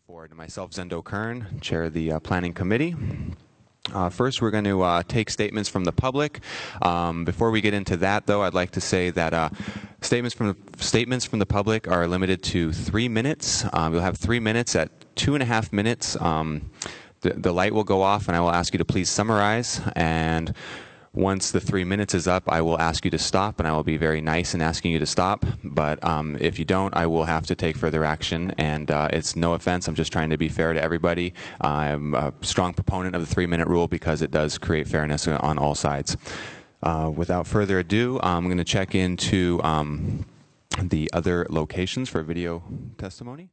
Ford and myself, Zendo Kern, chair of the Planning Committee. First, we're going to take statements from the public. Before we get into that, though, I'd like to say that statements from the public are limited to 3 minutes. You'll have 3 minutes. At 2.5 minutes, the light will go off, and I will ask you to please summarize. And once the 3 minutes is up, I will ask you to stop, and I will be very nice in asking you to stop. But if you don't, I will have to take further action, and it's no offense. I'm just trying to be fair to everybody. I'm a strong proponent of the 3-minute rule because it does create fairness on all sides. Without further ado, I'm going to check into the other locations for video testimony.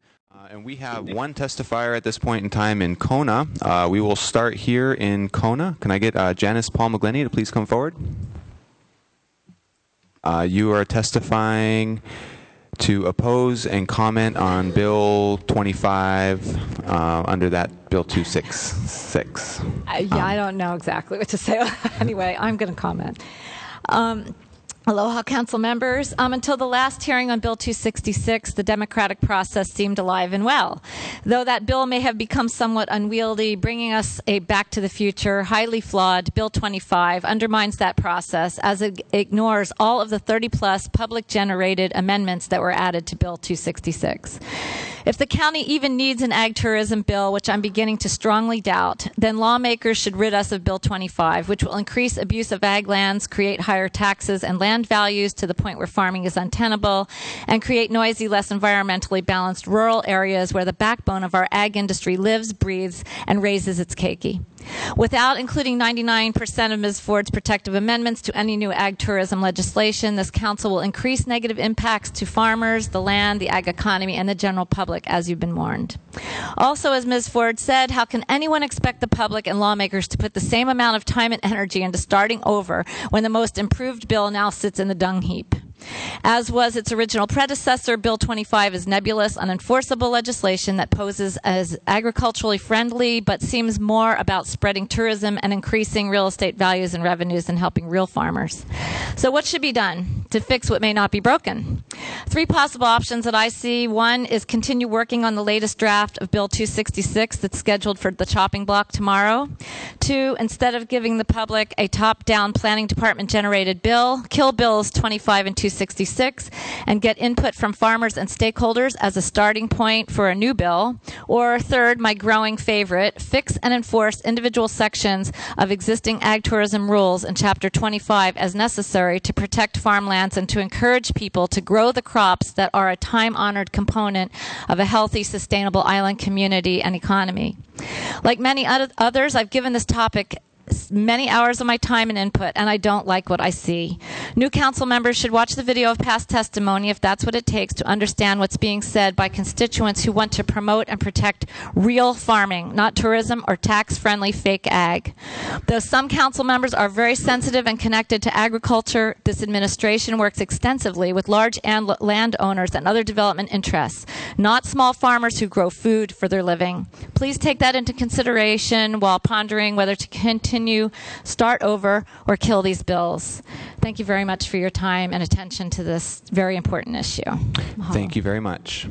And we have one testifier at this point in time in Kona. We will start here in Kona. Can I get Janice Paul McGlenny to please come forward? You are testifying to oppose and comment on Bill 25 under that Bill 266. Yeah, I don't know exactly what to say. Anyway, I'm going to comment. Aloha, council members. Until the last hearing on Bill 266, the democratic process seemed alive and well. Though that bill may have become somewhat unwieldy, bringing us a back to the future, highly flawed Bill 25 undermines that process as it ignores all of the 30-plus public-generated amendments that were added to Bill 266. If the county even needs an ag tourism bill, which I'm beginning to strongly doubt, then lawmakers should rid us of Bill 25, which will increase abuse of ag lands, create higher taxes and land values to the point where farming is untenable, and create noisy, less environmentally balanced rural areas where the backbone of our ag industry lives, breathes, and raises its keiki. Without including 99% of Ms. Ford's protective amendments to any new ag tourism legislation, this council will increase negative impacts to farmers, the land, the ag economy, and the general public, as you've been warned. Also, as Ms. Ford said, how can anyone expect the public and lawmakers to put the same amount of time and energy into starting over when the most improved bill now sits in the dung heap? As was its original predecessor, Bill 25 is nebulous, unenforceable legislation that poses as agriculturally friendly but seems more about spreading tourism and increasing real estate values and revenues than helping real farmers. So what should be done to fix what may not be broken? 3 possible options that I see. 1 is continue working on the latest draft of Bill 266 that's scheduled for the chopping block tomorrow. 2, instead of giving the public a top-down planning department generated bill, kill Bills 25 and 266 and get input from farmers and stakeholders as a starting point for a new bill. Or 3rd, my growing favorite, fix and enforce individual sections of existing ag tourism rules in Chapter 25 as necessary to protect farmlands and to encourage people to grow the crops that are a time-honored component of a healthy, sustainable island community and economy. Like many others, I've given this topic many hours of my time and input, and I don't like what I see. New council members should watch the video of past testimony if that's what it takes to understand what's being said by constituents who want to promote and protect real farming, not tourism or tax-friendly fake ag. Though some council members are very sensitive and connected to agriculture, this administration works extensively with large landowners and other development interests, not small farmers who grow food for their living. Please take that into consideration while pondering whether to continue, start over, or kill these bills. Thank you very much for your time and attention to this very important issue. Thank you very much.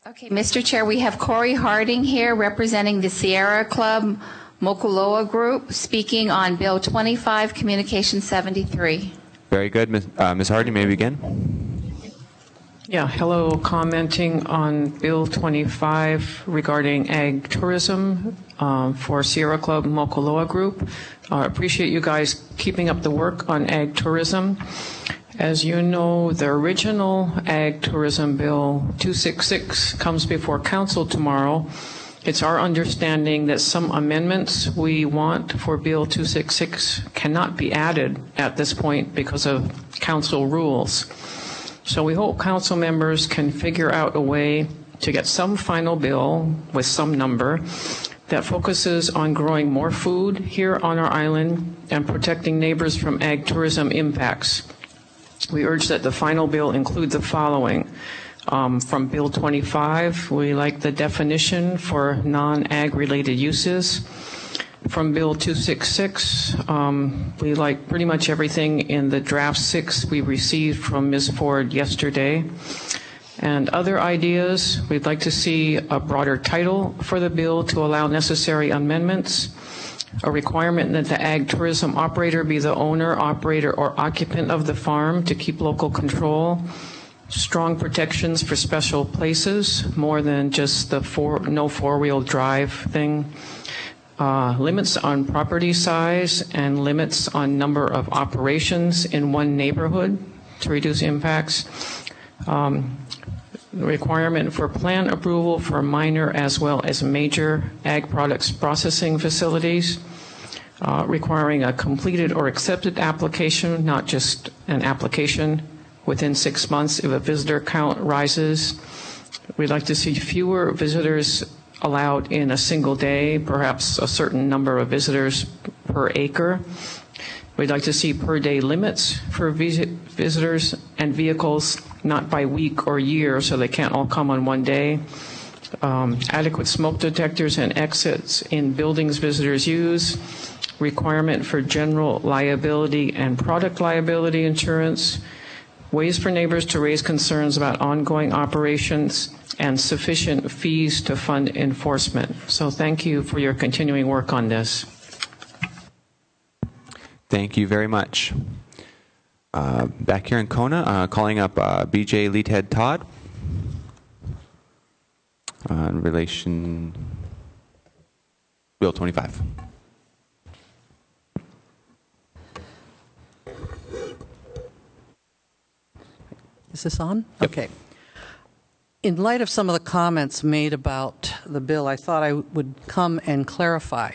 Okay, Mr. Chair, we have Corey Harding here representing the Sierra Club Mokuloa Group speaking on Bill 25, Communication 73. Very good. Ms. Harding, may we begin? Yeah, hello. Commenting on Bill 25 regarding ag tourism for Sierra Club Mokuloa Group. Appreciate you guys keeping up the work on ag tourism. As you know, the original ag tourism bill 266 comes before council tomorrow. It's our understanding that some amendments we want for Bill 266 cannot be added at this point because of council rules. So we hope council members can figure out a way to get some final bill with some number that focuses on growing more food here on our island and protecting neighbors from ag tourism impacts. We urge that the final bill include the following. From Bill 25, we like the definition for non-ag related uses. From Bill 266, we like pretty much everything in the draft 6 we received from Ms. Ford yesterday. And other ideas, we'd like to see a broader title for the bill to allow necessary amendments, a requirement that the ag tourism operator be the owner, operator, or occupant of the farm to keep local control, strong protections for special places, more than just the no four-wheel drive thing, limits on property size and limits on number of operations in one neighborhood to reduce impacts, requirement for plan approval for minor as well as major ag products processing facilities, requiring a completed or accepted application, not just an application, within 6 months if a visitor count rises. We'd like to see fewer visitors allowed in a single day, perhaps a certain number of visitors per acre. We'd like to see per day limits for visitors and vehicles, not by week or year, so they can't all come on one day. Adequate smoke detectors and exits in buildings visitors use. Requirement for general liability and product liability insurance. Ways for neighbors to raise concerns about ongoing operations, and sufficient fees to fund enforcement. So thank you for your continuing work on this. Thank you very much. Back here in Kona, calling up BJ Leadhead Todd in relation Bill 25. Is this on? Yep. Okay. In light of some of the comments made about the bill, I thought I would come and clarify.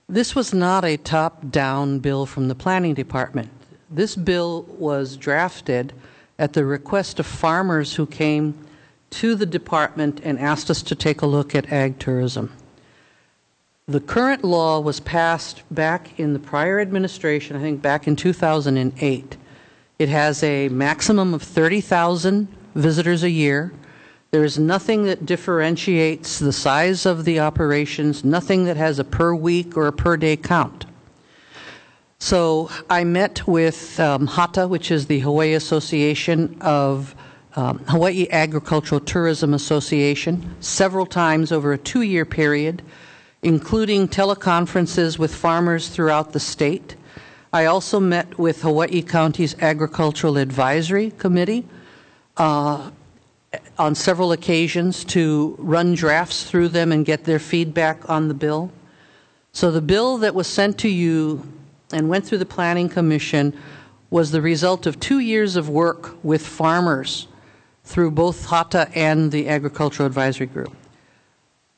This was not a top-down bill from the planning department. This bill was drafted at the request of farmers who came to the department and asked us to take a look at ag tourism. The current law was passed back in the prior administration, I think back in 2008. It has a maximum of 30,000 visitors a year. There is nothing that differentiates the size of the operations, nothing that has a per week or a per day count. So I met with HATA, which is the Hawaii Association of Hawaii Agricultural Tourism Association, several times over a 2-year period, including teleconferences with farmers throughout the state. I also met with Hawaii County's Agricultural Advisory Committee on several occasions to run drafts through them and get their feedback on the bill. So the bill that was sent to you and went through the Planning Commission was the result of 2 years of work with farmers through both HATA and the Agricultural Advisory Group.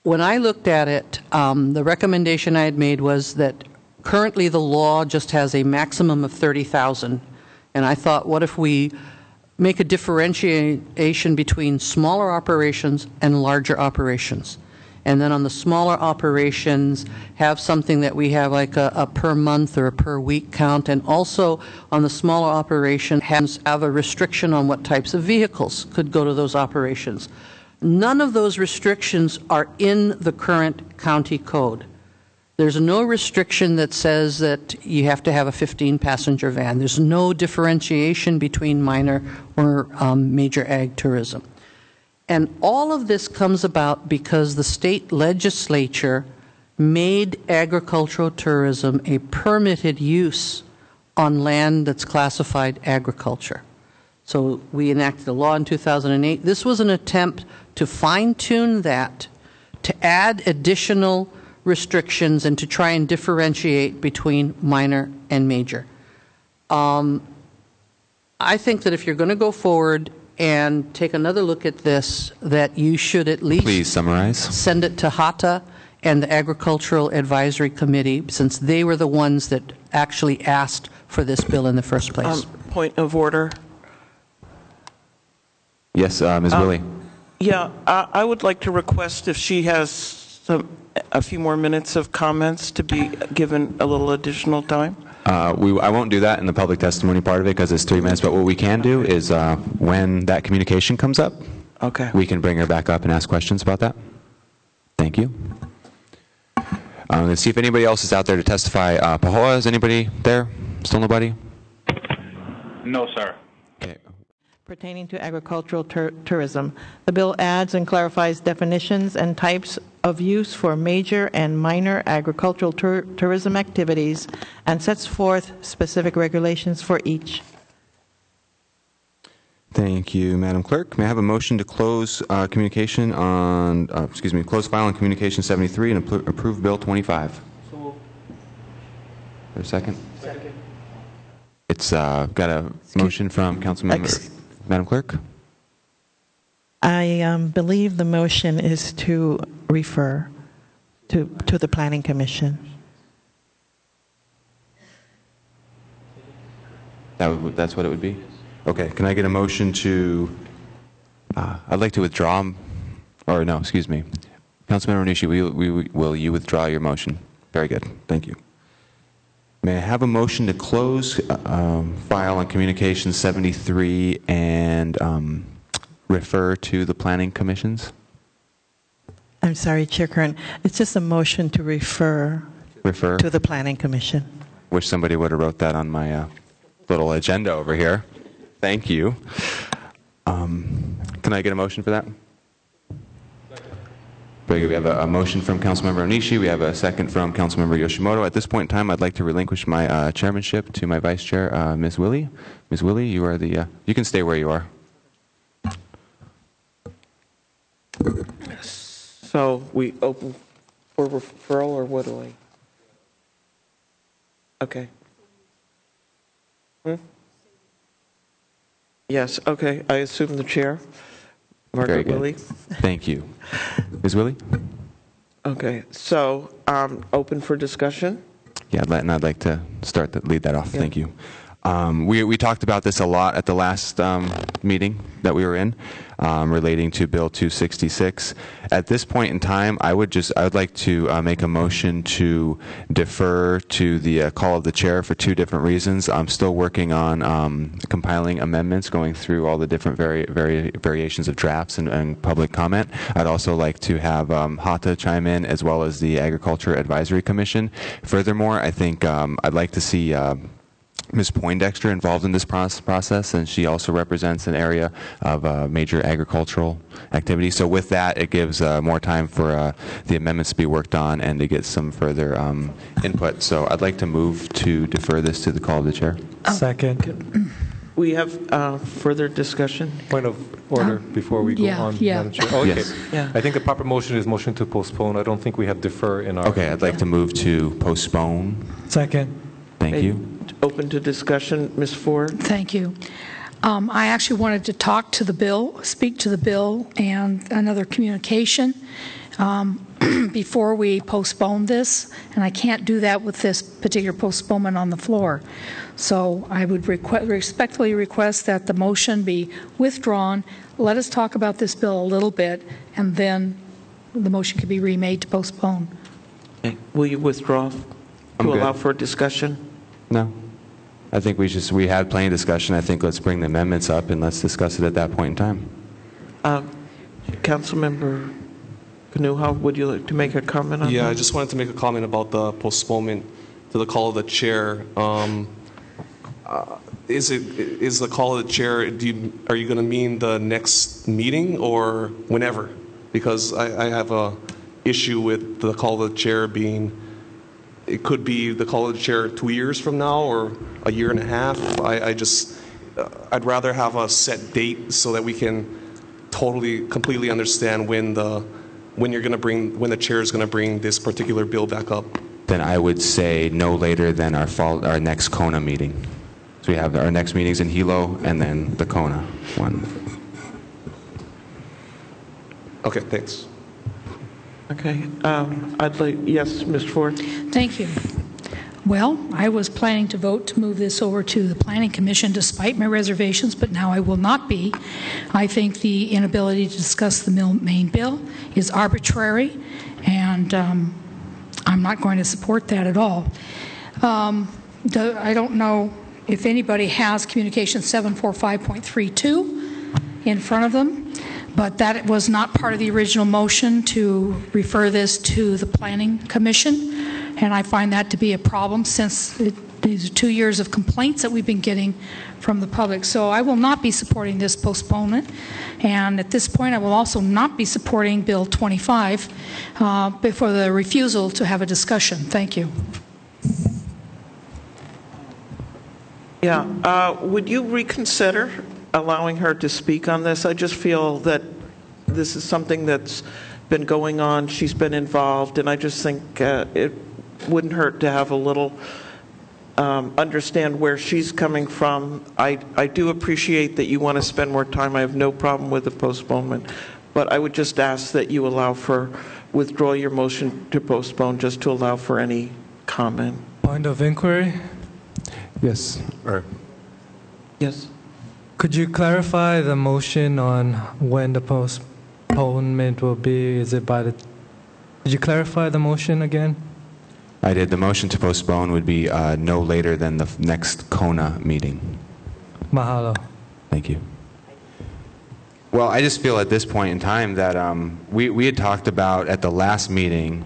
When I looked at it, the recommendation I had made was that currently the law just has a maximum of 30,000. And I thought, what if we make a differentiation between smaller operations and larger operations? And then on the smaller operations, have something that we have like a per month or a per week count. And also on the smaller operation, have a restriction on what types of vehicles could go to those operations. None of those restrictions are in the current county code. There's no restriction that says that you have to have a 15-passenger van. There's no differentiation between minor or major ag tourism. And all of this comes about because the state legislature made agricultural tourism a permitted use on land that's classified agriculture. So we enacted a law in 2008. This was an attempt to fine-tune that, to add additional restrictions and to try and differentiate between minor and major. I think that if you're going to go forward and take another look at this, that you should at least Please summarize. Send it to HATA and the Agricultural Advisory Committee, since they were the ones that actually asked for this bill in the first place. Point of order. Yes, Ms. Willie. Yeah, I would like to request if she has a few more minutes of comments to be given a little additional time. I won't do that in the public testimony part of it because it's 3 minutes, but what we can do is when that communication comes up, Okay. we can bring her back up and ask questions about that. Thank you. Let's see if anybody else is out there to testify. Pahoa, is anybody there? Still nobody? No, sir. Okay. pertaining to agricultural tourism. The bill adds and clarifies definitions and types of use for major and minor agricultural tourism activities and sets forth specific regulations for each. Thank you, Madam Clerk. May I have a motion to close communication on, close file on Communication 73 and approve Bill 25? So. Is there a second? Second. It's got a motion from Councilmember. Madam Clerk? I believe the motion is to refer to the Planning Commission. That's what it would be? Okay. Can I get a motion to, I'd like to withdraw, or no, excuse me. Councilmember Onishi, will you withdraw your motion? Very good. Thank you. May I have a motion to close file on Communication 73 and refer to the Planning Commissions? I'm sorry, Chair Kern. It's just a motion to refer to the Planning Commission. Wish somebody would have wrote that on my little agenda over here. Thank you. Can I get a motion for that? Very good. We have a motion from Councilmember Onishi. We have a second from Councilmember Yoshimoto. At this point in time, I'd like to relinquish my chairmanship to my vice chair, Ms. Willie. Ms. Willie, you are the. You can stay where you are. So we open for referral, or what do I? Okay. Yes. Okay. I assume the chair. Margaret Willie. Thank you. Ms. Willie? Okay, so open for discussion? Yeah, and I'd like to lead that off. Yeah. Thank you. We talked about this a lot at the last meeting that we were in, relating to Bill 266. At this point in time, I would like to make a motion to defer to the call of the chair for two different reasons. I'm still working on compiling amendments, going through all the different variations of drafts and public comment. I'd also like to have HATA chime in, as well as the Agriculture Advisory Commission. Furthermore, I think I'd like to see Ms. Poindexter involved in this process, and she also represents an area of major agricultural activity. So with that, it gives more time for the amendments to be worked on and to get some further input. So I'd like to move to defer this to the call of the chair. Second. We have further discussion. Point of order before we go on, Madam Chair. Oh, okay. Yes. Yeah. I think the proper motion is motion to postpone. I don't think we have defer in our... Okay, I'd like to move to postpone. Second. Thank you. Open to discussion. Ms. Ford? Thank you. I actually wanted to talk to the bill, speak to the bill and another communication before we postpone this, and I can't do that with this particular postponement on the floor. So I would respectfully request that the motion be withdrawn. Let us talk about this bill a little bit, and then the motion can be remade to postpone. Okay. Will you withdraw to allow for discussion? No. I think we had plenty of discussion. I think let's bring the amendments up and let's discuss it at that point in time. Councilmember Kanuha, would you like to make a comment on that? Yeah, I just wanted to make a comment about the postponement to the call of the chair. Is the call of the chair, are you going to mean the next meeting or whenever? Because I have a issue with the call of the chair being, it could be the call of the chair 2 years from now or a year and a half. I'd rather have a set date so that we can completely understand when the chair is going to bring this particular bill back up. Then I would say no later than our next KONA meeting. So we have our next meetings in Hilo and then the KONA one. Okay, thanks. Okay. Yes, Ms. Ford. Thank you. Well, I was planning to vote to move this over to the Planning Commission despite my reservations, but now I will not be. I think the inability to discuss the main bill is arbitrary, and I'm not going to support that at all. I don't know if anybody has Communication 745.32 in front of them, but that was not part of the original motion to refer this to the Planning Commission, and I find that to be a problem since it These are 2 years of complaints that we've been getting from the public. So I will not be supporting this postponement. And at this point, I will also not be supporting Bill 25 for the refusal to have a discussion. Thank you. Yeah. Would you reconsider allowing her to speak on this? I just feel that this is something that's been going on. She's been involved, and I just think it wouldn't hurt to have a little understand where she's coming from. I do appreciate that you want to spend more time. I have no problem with the postponement, but I would just ask that you withdraw your motion to postpone just to allow for any comment. Point of inquiry? Yes. Yes. Could you clarify the motion on when the postponement will be? Is it by the... Could you clarify the motion again? I did. The motion to postpone would be no later than the next KONA meeting. Mahalo. Thank you. Well, I just feel at this point in time that we had talked about at the last meeting,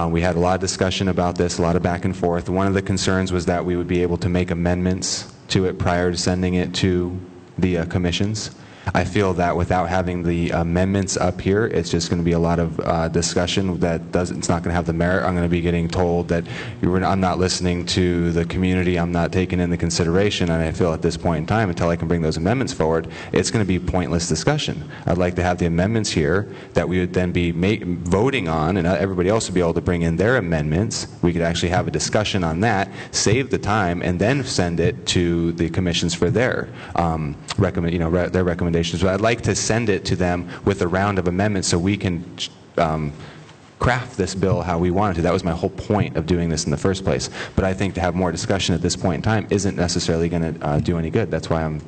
we had a lot of discussion about this, a lot of back and forth. One of the concerns was that we would be able to make amendments to it prior to sending it to the commissions. I feel that without having the amendments up here, it's just going to be a lot of discussion that it's not going to have the merit. I'm going to be getting told that I'm not listening to the community, I'm not taking into consideration, and I feel at this point in time, until I can bring those amendments forward, it's going to be pointless discussion. I'd like to have the amendments here that we would then be voting on, and everybody else would be able to bring in their amendments. We could actually have a discussion on that, save the time, and then send it to the commissions for their their recommendations. But I'd like to send it to them with a round of amendments so we can craft this bill how we want it to. That was my whole point of doing this in the first place. But I think to have more discussion at this point in time isn't necessarily going to do any good. That's why I'm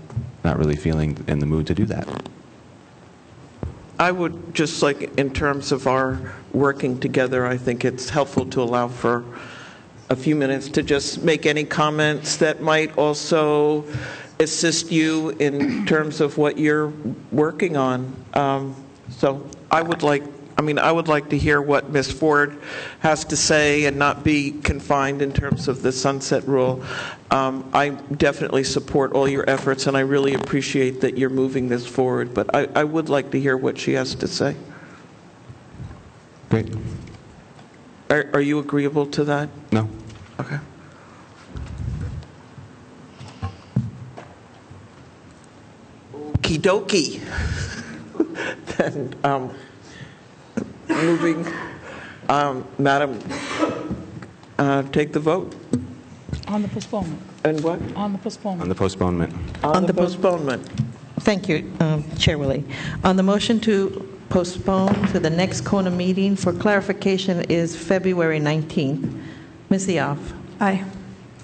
not really feeling in the mood to do that. I would just like, in terms of our working together, I think it's helpful to allow for a few minutes to just make any comments that might also assist you in terms of what you're working on. So I would like to hear what Ms. Ford has to say and not be confined in terms of the sunset rule. I definitely support all your efforts, and I really appreciate that you're moving this forward, but I would like to hear what she has to say. Great. Are you agreeable to that? No. Okay. Okie dokie. Then, moving, Madam, take the vote. On the postponement. And what? On the postponement. On the postponement. On the postponement. Thank you, Chair Willie. On the motion to postpone to the next KONA meeting, for clarification, is February 19th. Ms. Iaf. Aye.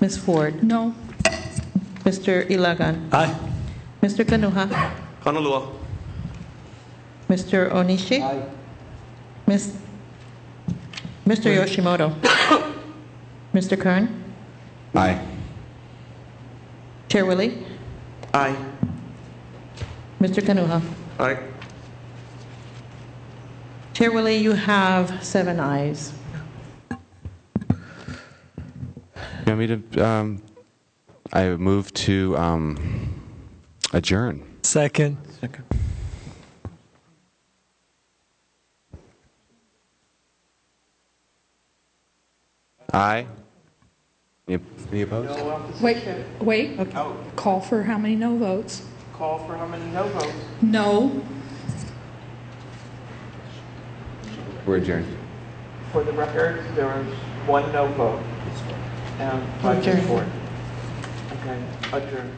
Ms. Ford. No. Mr. Ilagan. Aye. Mr. Kanuha. Honolua. Mr. Onishi. Aye. Mr. Yoshimoto. Mr. Kern. Aye. Chair Willie. Aye. Mr. Kanuha. Aye. Chair Willie, you have 7 ayes. You want me to, I move to adjourn. Second. Aye. Any opposed? Wait. Okay. Call for how many no votes? Call for how many no votes? No. We're adjourned. For the record, there is 1 no vote. And 5 Adjourn. for it. Okay, adjourn.